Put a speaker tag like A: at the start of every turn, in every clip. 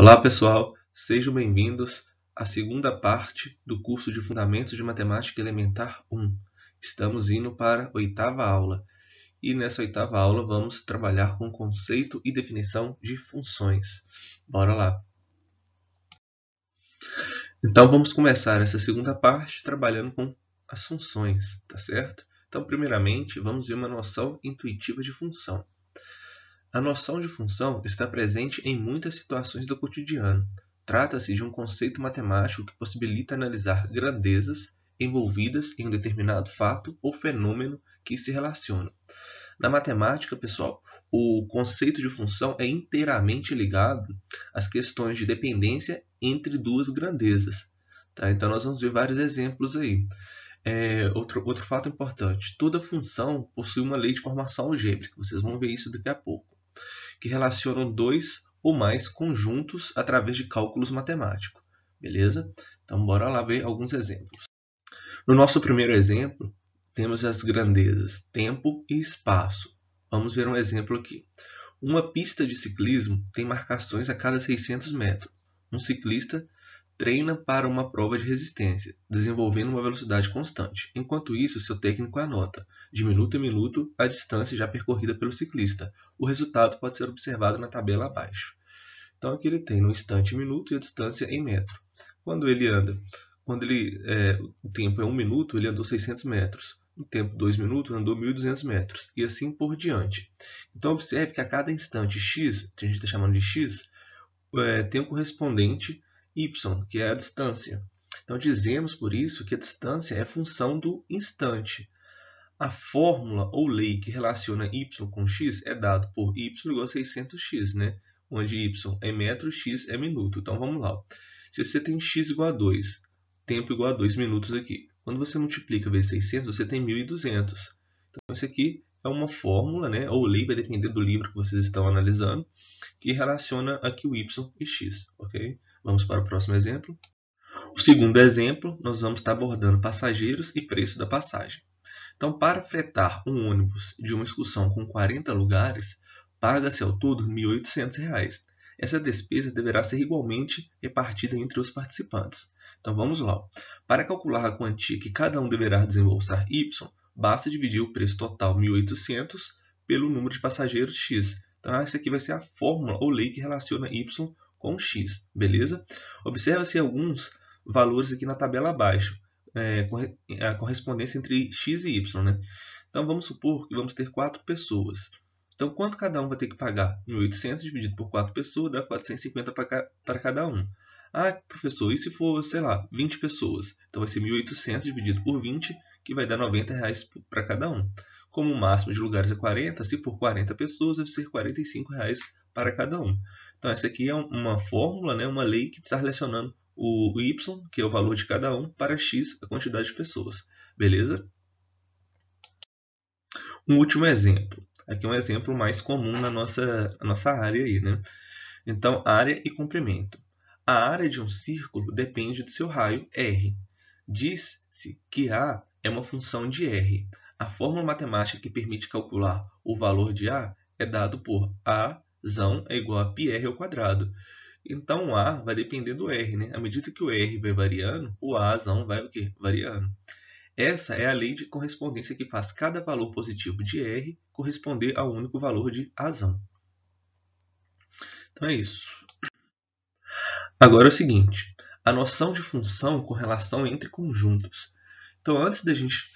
A: Olá pessoal, sejam bem-vindos à segunda parte do curso de Fundamentos de Matemática Elementar 1. Estamos indo para a oitava aula e nessa oitava aula vamos trabalhar com conceito e definição de funções. Bora lá! Então vamos começar essa segunda parte trabalhando com as funções, tá certo? Então primeiramente vamos ver uma noção intuitiva de função. A noção de função está presente em muitas situações do cotidiano. Trata-se de um conceito matemático que possibilita analisar grandezas envolvidas em um determinado fato ou fenômeno que se relacionam. Na matemática, pessoal, o conceito de função é inteiramente ligado às questões de dependência entre duas grandezas. Tá? Então, nós vamos ver vários exemplos aí. Outro fato importante, toda função possui uma lei de formação algébrica, vocês vão ver isso daqui a pouco, que relacionam dois ou mais conjuntos através de cálculos matemáticos. Beleza? Então, bora lá ver alguns exemplos. No nosso primeiro exemplo, temos as grandezas tempo e espaço. Vamos ver um exemplo aqui. Uma pista de ciclismo tem marcações a cada 600 metros. Um ciclista treina para uma prova de resistência, desenvolvendo uma velocidade constante. Enquanto isso, seu técnico anota, de minuto em minuto, a distância já percorrida pelo ciclista. O resultado pode ser observado na tabela abaixo. Então, aqui ele tem no instante minuto e a distância em metro. Quando o tempo é 1 minuto, ele andou 600 metros. No tempo 2 minutos, andou 1.200 metros. E assim por diante. Então, observe que a cada instante x, que a gente está chamando de x, tem um correspondente y, que é a distância. Então, dizemos por isso que a distância é função do instante. A fórmula ou lei que relaciona y com x é dado por y igual a 600x, né? Onde y é metro, x é minuto. Então, vamos lá. Se você tem x igual a 2, tempo igual a 2 minutos aqui. Quando você multiplica vezes 600, você tem 1.200. Então, isso aqui é uma fórmula, né? Ou lei, vai depender do livro que vocês estão analisando, que relaciona aqui o y e x, ok? Vamos para o próximo exemplo. O segundo exemplo, nós vamos estar abordando passageiros e preço da passagem. Então, para fretar um ônibus de uma excursão com 40 lugares, paga-se ao todo R$ 1.800. Essa despesa deverá ser igualmente repartida entre os participantes. Então, vamos lá. Para calcular a quantia que cada um deverá desembolsar y, basta dividir o preço total 1.800 pelo número de passageiros x. Então, essa aqui vai ser a fórmula ou lei que relaciona y com x, beleza? Observa-se alguns valores aqui na tabela abaixo, a correspondência entre x e y, né? Então, vamos supor que vamos ter 4 pessoas. Então, quanto cada um vai ter que pagar? 1.800 dividido por 4 pessoas dá 450 para cada um. Ah, professor, e se for, sei lá, 20 pessoas? Então, vai ser 1.800 dividido por 20, que vai dar R$ 90 para cada um. Como o máximo de lugares é 40, se for 40 pessoas, deve ser R$ 45 para cada um. Então, essa aqui é uma fórmula, né, uma lei que está relacionando o y, que é o valor de cada um, para x, a quantidade de pessoas. Beleza? Um último exemplo. Aqui é um exemplo mais comum na nossa área aí, né? Então, área e comprimento. A área de um círculo depende do seu raio r. Diz-se que A é uma função de r. A fórmula matemática que permite calcular o valor de A é dado por Azão é igual a πr ao quadrado. Então, o A vai depender do R, né? À medida que o R vai variando, o Azão vai o quê? Variando. Essa é a lei de correspondência que faz cada valor positivo de R corresponder ao único valor de Azão. Então, é isso. Agora é o seguinte, a noção de função com relação entre conjuntos. Então, antes da gente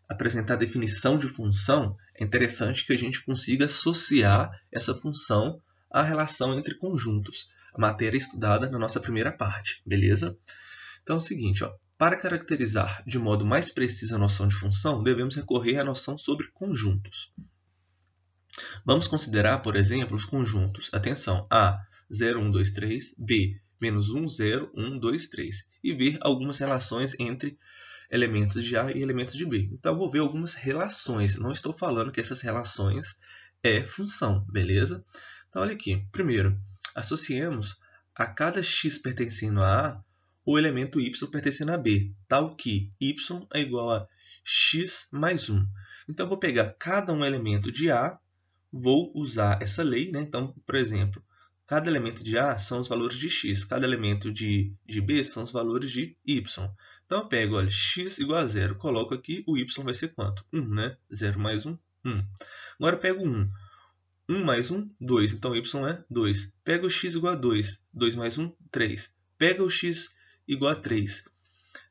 A: apresentar a definição de função, é interessante que a gente consiga associar essa função à relação entre conjuntos. A matéria estudada na nossa primeira parte, beleza? Então é o seguinte, para caracterizar de modo mais preciso a noção de função, devemos recorrer à noção sobre conjuntos. Vamos considerar, por exemplo, os conjuntos. Atenção, A, 0, 1, 2, 3, B, menos 1, 0, 1, 2, 3. E ver algumas relações entre elementos de A e elementos de B. Então, eu vou ver algumas relações. Não estou falando que essas relações é função, beleza? Então, olha aqui. Primeiro, associemos a cada x pertencendo a A o elemento y pertencendo a B, tal que y é igual a x mais 1. Então, eu vou pegar cada um elemento de A, vou usar essa lei, né? Então, por exemplo, Cada elemento de A são os valores de x, cada elemento de B são os valores de y. Então eu pego, olha, x igual a 0, coloco aqui, o y vai ser quanto? 1, né? 0 mais 1, 1. Agora eu pego 1. 1 mais 1, 2. Então y é 2. Pega o x igual a 2. 2 mais 1, 3. Pega o x igual a 3.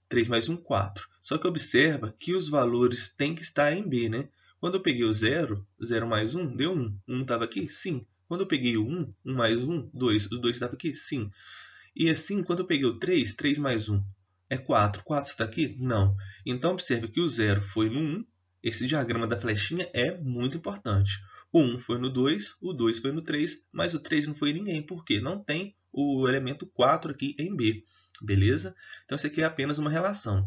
A: 3 mais 1, 4. Só que observa que os valores têm que estar em B, né? Quando eu peguei o 0, 0 mais 1, deu 1. 1 estava aqui? Sim. Quando eu peguei o 1, 1 mais 1, 2. O 2 estava aqui? Sim. E assim, quando eu peguei o 3, 3 mais 1 é 4. 4 está aqui? Não. Então, observe que o 0 foi no 1. Esse diagrama da flechinha é muito importante. O 1 foi no 2, o 2 foi no 3, mas o 3 não foi em ninguém, porque não tem o elemento 4 aqui em B. Beleza? Então, isso aqui é apenas uma relação.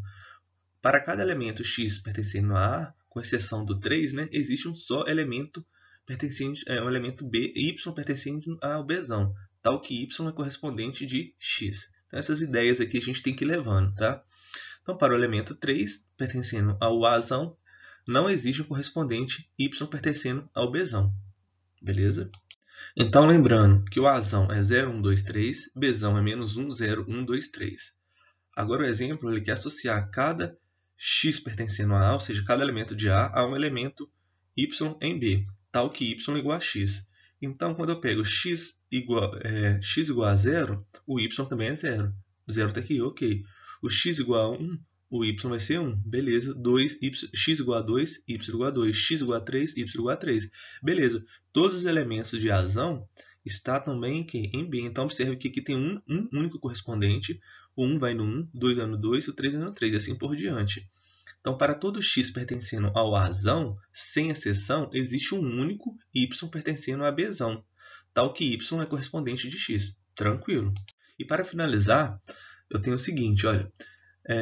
A: Para cada elemento x pertencendo a A, com exceção do 3, né, existe um só elemento pertencente, um elemento B, y pertencente ao Bzão, tal que y é correspondente de x. Então, essas ideias aqui a gente tem que ir levando, tá? Então, para o elemento 3, pertencendo ao Azão, não existe um correspondente y pertencendo ao Bzão. Beleza? Então, lembrando que o Azão é 0, 1, 2, 3, Bzão é menos 1, 0, 1, 2, 3. Agora o exemplo ele quer associar cada x pertencendo a A, ou seja, cada elemento de A, a um elemento y em B, tal que y igual a x. Então, quando eu pego x igual a 0, o y também é 0. 0 está aqui, ok. O x igual a 1, o y vai ser 1. Beleza. 2, x igual a 2, y igual a 2. X igual a 3, y igual a 3. Beleza. Todos os elementos de Azão está também em B. Então, observe que aqui tem um único correspondente. O 1 vai no 1, 2 vai no 2, o 3 vai no 3, e assim por diante. Então, para todo x pertencendo ao Azão, sem exceção, existe um único y pertencendo a Bzão, tal que y é correspondente de x. Tranquilo. E para finalizar, eu tenho o seguinte, olha.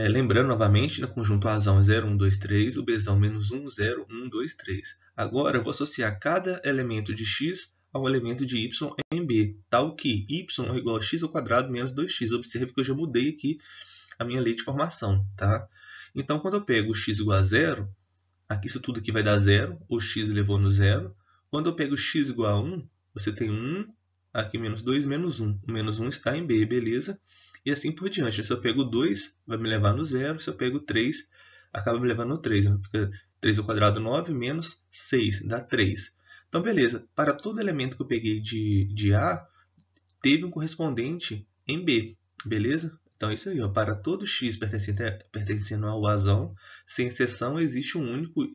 A: Lembrando novamente, no conjunto Azão 0, 1, 2, 3, o Bzão menos 1, 0, 1, 2, 3. Agora, eu vou associar cada elemento de x ao elemento de y em B, tal que y é igual a x ao quadrado menos 2x. Observe que eu já mudei aqui a minha lei de formação, tá? Então, quando eu pego o x igual a 0, isso tudo aqui vai dar 0, o x levou no 0. Quando eu pego o x igual a 1, você tem 1, aqui menos 2, menos 1. O menos 1 está em B, beleza? E assim por diante. Se eu pego 2, vai me levar no 0. Se eu pego 3, acaba me levando no 3. Fica 3 ao quadrado, 9, menos 6, dá 3. Então, beleza. Para todo elemento que eu peguei de A, teve um correspondente em B, beleza? Então, é isso aí. Ó. Para todo x pertencendo ao Azão, sem exceção, existe um único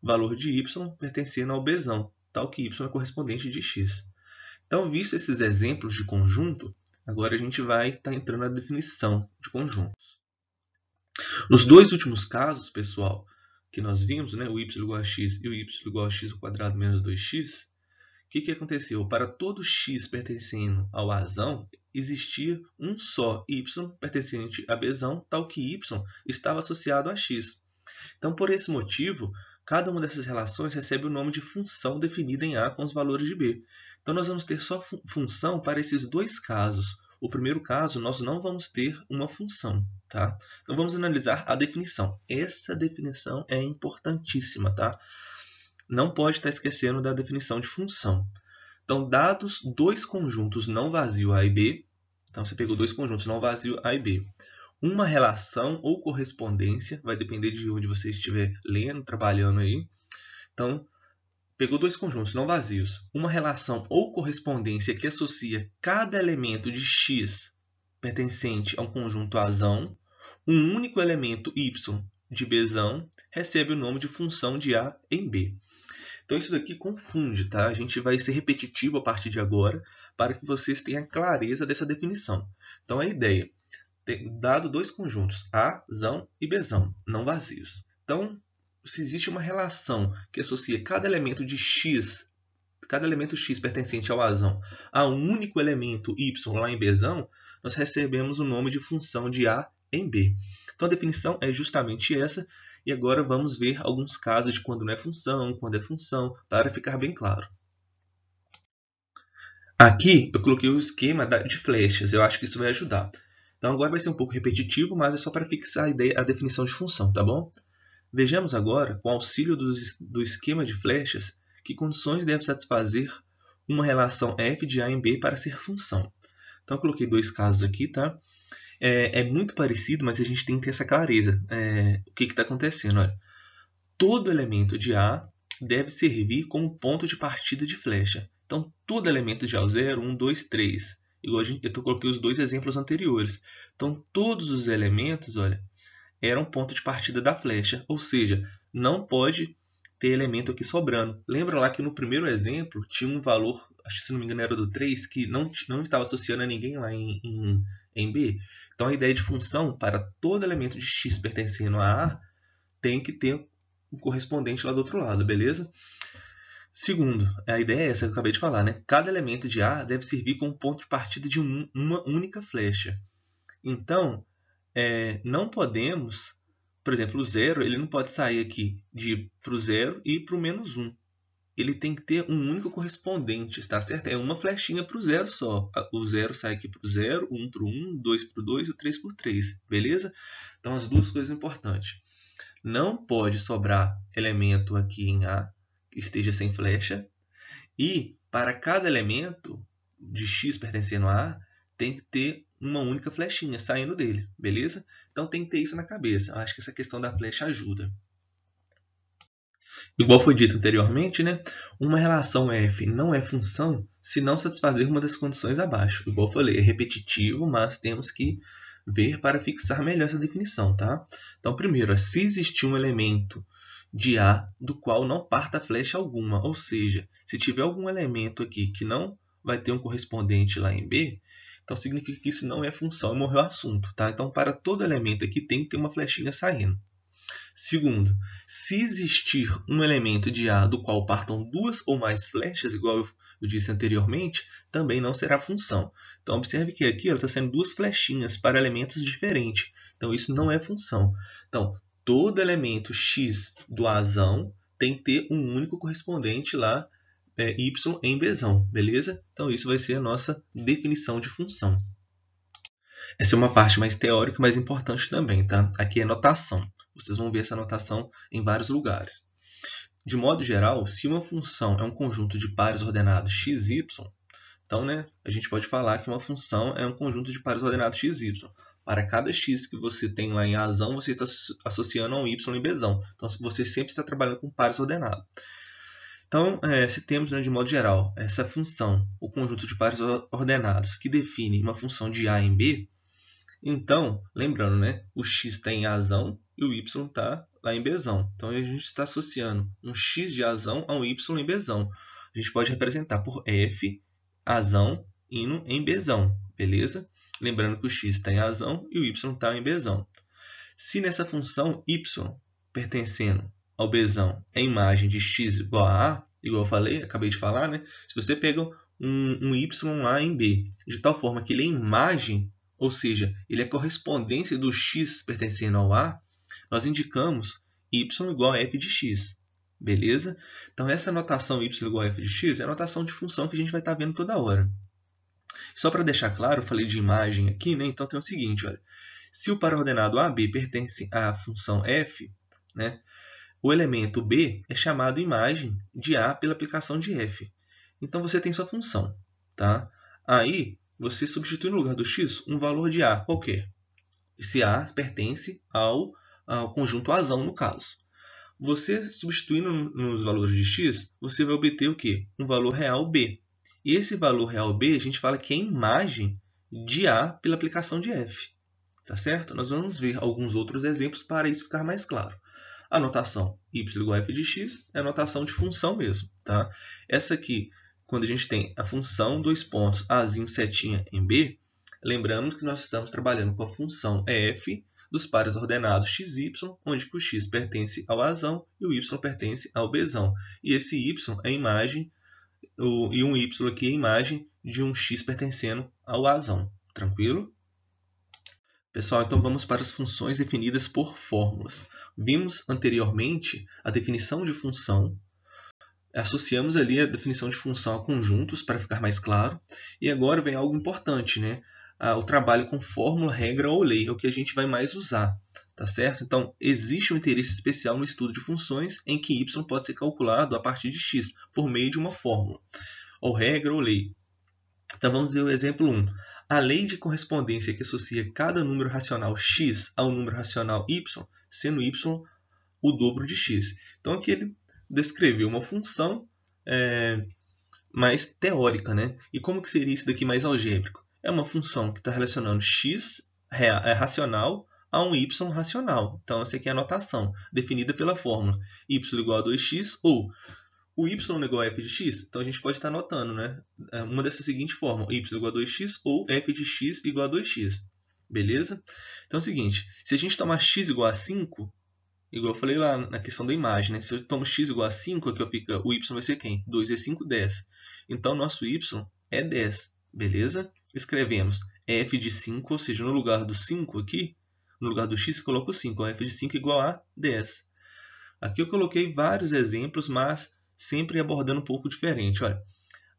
A: valor de y pertencendo ao Bzão, tal que y é correspondente de x. Então, visto esses exemplos de conjunto, agora a gente vai estar entrando na definição de conjuntos. Nos dois últimos casos, pessoal, que nós vimos, né, o y igual a x e o y igual a x ao quadrado menos 2x, o que aconteceu? Para todo x pertencendo ao Azão, existia um só y pertencente a Bzão, tal que y estava associado a x. Então, por esse motivo, cada uma dessas relações recebe o nome de função definida em A com os valores de B. Então, nós vamos ter só função para esses dois casos. O primeiro caso, nós não vamos ter uma função, tá? Então, vamos analisar a definição. Essa definição é importantíssima, tá? Não pode estar esquecendo da definição de função. Então, dados dois conjuntos não vazios A e B, então você pegou dois conjuntos não vazios A e B, uma relação ou correspondência, vai depender de onde você estiver lendo, trabalhando aí. Então, pegou dois conjuntos não vazios, uma relação ou correspondência que associa cada elemento de x pertencente a um conjunto Azão, um único elemento y de Bzão, recebe o nome de função de A em B. Então, isso daqui confunde, tá? A gente vai ser repetitivo a partir de agora para que vocês tenham clareza dessa definição. Então, a ideia, dado dois conjuntos, Azão e Bzão, não vazios. Então, se existe uma relação que associa cada elemento de x, cada elemento x pertencente ao Azão, a um único elemento y lá em Bzão, nós recebemos o nome de função de A em B. Então, a definição é justamente essa. E agora vamos ver alguns casos de quando não é função, quando é função, para ficar bem claro. Aqui eu coloquei o esquema de flechas, eu acho que isso vai ajudar. Então agora vai ser um pouco repetitivo, mas é só para fixar a definição de função, tá bom? Vejamos agora, com o auxílio do esquema de flechas, que condições deve satisfazer uma relação f de a em b para ser função. Então, eu coloquei dois casos aqui, tá? É muito parecido, mas a gente tem que ter essa clareza. O que está acontecendo? Olha, todo elemento de A deve servir como ponto de partida de flecha. Então, todo elemento de A, 0, 1, 2, 3. Igual eu coloquei os dois exemplos anteriores. Então, todos os elementos, olha, eram ponto de partida da flecha. Ou seja, não pode ter elemento aqui sobrando. Lembra lá que no primeiro exemplo tinha um valor, acho que se não me engano era do 3, que não estava associando a ninguém lá em B. Então, a ideia de função para todo elemento de x pertencendo a A tem que ter um correspondente lá do outro lado, beleza? Segundo, a ideia é essa que eu acabei de falar, né? Cada elemento de A deve servir como ponto de partida de uma única flecha. Então, não podemos, por exemplo, o 0, ele não pode sair aqui para o 0 e para o menos 1. Ele tem que ter um único correspondente, está certo? É uma flechinha para o 0 só. O 0 sai aqui para o 0, 1 para o 1, 2 para o 2 e o 3 para o 3, beleza? Então, as duas coisas importantes. Não pode sobrar elemento aqui em A que esteja sem flecha. E para cada elemento de x pertencendo a A, tem que ter uma única flechinha saindo dele, beleza? Então tem que ter isso na cabeça. Eu acho que essa questão da flecha ajuda. Igual foi dito anteriormente, né? Uma relação f não é função se não satisfazer uma das condições abaixo. Igual eu falei, é repetitivo, mas temos que ver para fixar melhor essa definição, tá? Então, primeiro, se existir um elemento de A do qual não parta flecha alguma, ou seja, se tiver algum elemento aqui que não vai ter um correspondente lá em B, então significa que isso não é função e morreu o assunto, tá? Então, para todo elemento aqui tem que ter uma flechinha saindo. Segundo, se existir um elemento de A do qual partam duas ou mais flechas, igual eu disse anteriormente, também não será função. Então, observe que aqui está sendo duas flechinhas para elementos diferentes. Então, isso não é função. Então, todo elemento x do Azão tem que ter um único correspondente lá, y em Bzão, beleza? Então, isso vai ser a nossa definição de função. Essa é uma parte mais teórica, mas importante também, tá? Aqui é notação. Vocês vão ver essa notação em vários lugares. De modo geral, se uma função é um conjunto de pares ordenados x, y, então, né, a gente pode falar que uma função é um conjunto de pares ordenados x, y. Para cada x que você tem lá em Azão, você está associando a um y em Bzão. Então, você sempre está trabalhando com pares ordenados. Então, se temos, né, de modo geral, essa função, o conjunto de pares ordenados, que define uma função de A em B, então, lembrando, né, o x está em Azão e o y está lá em Bzão. Então, a gente está associando um x de Azão a um y em Bzão. A gente pode representar por f Azão indo em Bzão, beleza? Lembrando que o x está em Azão e o y está em Bzão. Se nessa função y pertencendo ao Bzão é imagem de x igual a A, igual eu falei, acabei de falar, né? Se você pega um y lá em B, de tal forma que ele é imagem, ou seja, ele é correspondência do x pertencendo ao A, nós indicamos y igual a f de x. Beleza? Então, essa notação y igual a f de x é a notação de função que a gente vai estar vendo toda hora. Só para deixar claro, eu falei de imagem aqui, né? Então tem o seguinte, olha. Se o par ordenado AB pertence à função f, né, o elemento B é chamado imagem de A pela aplicação de f. Então, você tem sua função. Tá? Aí, você substitui no lugar do x um valor de A qualquer. Esse A pertence ao conjunto Azão, no caso. Você substituindo nos valores de x, você vai obter o quê? Um valor real B. E esse valor real B, a gente fala que é imagem de A pela aplicação de f. Tá certo? Nós vamos ver alguns outros exemplos para isso ficar mais claro. A notação y igual a f de x é a notação de função mesmo. Tá? Essa aqui, quando a gente tem a função, dois pontos, azinho, setinha em B, lembramos que nós estamos trabalhando com a função f dos pares ordenados x, y, onde o x pertence ao Azão e o y pertence ao Bzão. E esse y é imagem, e um y aqui é imagem de um x pertencendo ao Azão. Tranquilo? Pessoal, então vamos para as funções definidas por fórmulas. Vimos anteriormente a definição de função, associamos ali a definição de função a conjuntos para ficar mais claro, e agora vem algo importante, né? O trabalho com fórmula, regra ou lei, é o que a gente vai mais usar, tá certo? Então, existe um interesse especial no estudo de funções em que y pode ser calculado a partir de x, por meio de uma fórmula. ou regra ou lei. Então vamos ver o exemplo 1. A lei de correspondência que associa cada número racional x ao número racional y, sendo y o dobro de x. Então aqui ele descreveu uma função mais teórica, né? E como que seria isso daqui mais algébrico? É uma função que está relacionando x racional a um y racional. Então essa aqui é a notação, definida pela fórmula y igual a 2x, ou o y igual a f de x. Então a gente pode estar anotando, né? Uma dessa seguinte forma, y igual a 2x ou f de x igual a 2x. Beleza? Então é o seguinte, se a gente tomar x igual a 5, igual eu falei lá na questão da imagem, né? Se eu tomo x igual a 5, aqui fica, o y vai ser quem? 2 vezes 5, 10. Então, nosso y é 10, beleza? Escrevemos f de 5, ou seja, no lugar do 5 aqui, no lugar do x, eu coloco 5. F de 5 igual a 10. Aqui eu coloquei vários exemplos, mas sempre abordando um pouco diferente. Olha,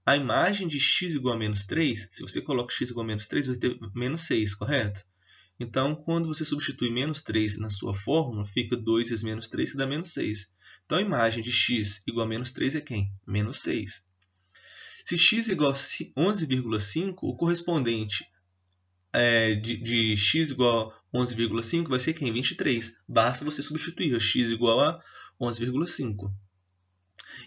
A: a imagem de x igual a menos 3, se você coloca x igual a menos 3, vai ter menos 6, correto? Então, quando você substitui menos 3 na sua fórmula, fica 2 vezes menos 3, que dá menos 6. Então, a imagem de x igual a menos 3 é quem? Menos 6. Se x igual a 11,5, o correspondente de x igual a 11,5 vai ser quem? 23. Basta você substituir o x igual a 11,5.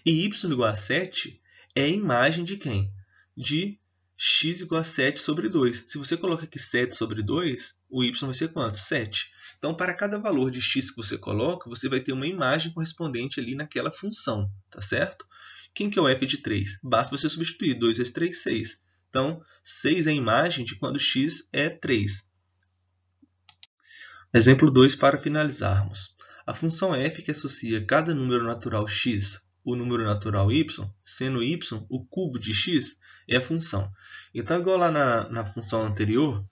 A: E y igual a 7 é a imagem de quem? De x igual a 7 sobre 2. Se você coloca aqui 7 sobre 2, o y vai ser quanto? 7. Então, para cada valor de x que você coloca, você vai ter uma imagem correspondente ali naquela função, tá certo? Quem que é o f de 3? Basta você substituir 2 vezes 3, 6. Então, 6 é a imagem de quando x é 3. Exemplo 2 para finalizarmos. A função f que associa cada número natural x o número natural y, sendo y o cubo de x, é a função. Então, igual lá na função anterior,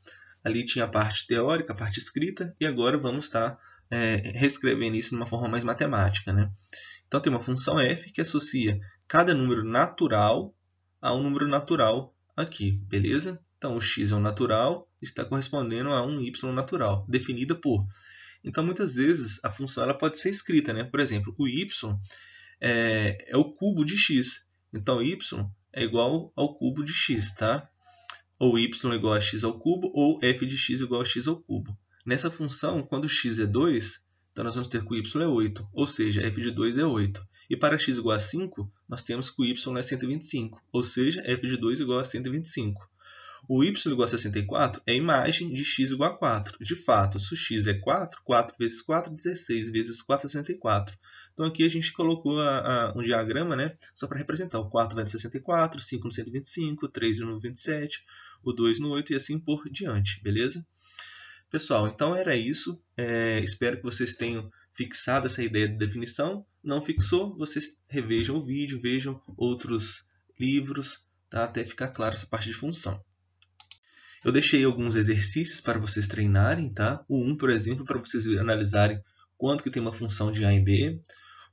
A: ali tinha a parte teórica, a parte escrita, e agora vamos estar reescrevendo isso de uma forma mais matemática, né? Então, tem uma função f que associa cada número natural a um número natural aqui, beleza? Então, o x é um natural, está correspondendo a um y natural, definida por. Então, muitas vezes, a função ela pode ser escrita, né? Por exemplo, o y é o cubo de x. Então, y é igual ao cubo de x, tá? Ou y igual a x ao cubo, ou f de x igual a x ao cubo. Nessa função, quando x é 2, então nós vamos ter que o y é 8, ou seja, f de 2 é 8. E para x igual a 5, nós temos que o y é 125, ou seja, f de 2 igual a 125. O y igual a 64 é a imagem de x igual a 4. De fato, se o x é 4, 4 vezes 4, 16 vezes 4 é 64. Então aqui a gente colocou um diagrama, né, só para representar. O 4 vai no 64, 5 no 125, 3 no 27, o 2 no 8 e assim por diante, beleza? Pessoal, então era isso. Espero que vocês tenham fixado essa ideia de definição. Não fixou? Vocês revejam o vídeo, vejam outros livros, tá? Até ficar clara essa parte de função. Eu deixei alguns exercícios para vocês treinarem, tá? O 1, por exemplo, para vocês analisarem quanto que tem uma função de A em B.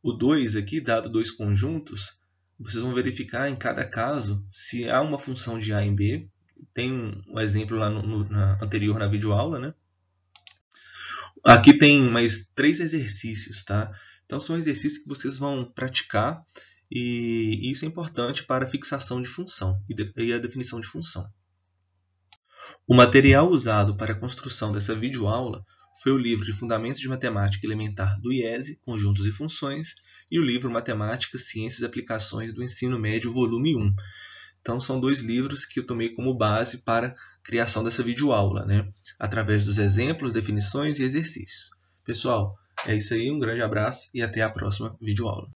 A: O 2 aqui, dado dois conjuntos, vocês vão verificar em cada caso se há uma função de A em B. Tem um exemplo lá anterior na videoaula, né? Aqui tem mais 3 exercícios, tá? Então são exercícios que vocês vão praticar e isso é importante para a fixação de função e a definição de função. O material usado para a construção dessa videoaula foi o livro de Fundamentos de Matemática Elementar do IESE, Conjuntos e Funções, e o livro Matemática, Ciências e Aplicações do Ensino Médio, volume 1. Então, são 2 livros que eu tomei como base para a criação dessa videoaula, né? Através dos exemplos, definições e exercícios. Pessoal, é isso aí, um grande abraço e até a próxima videoaula.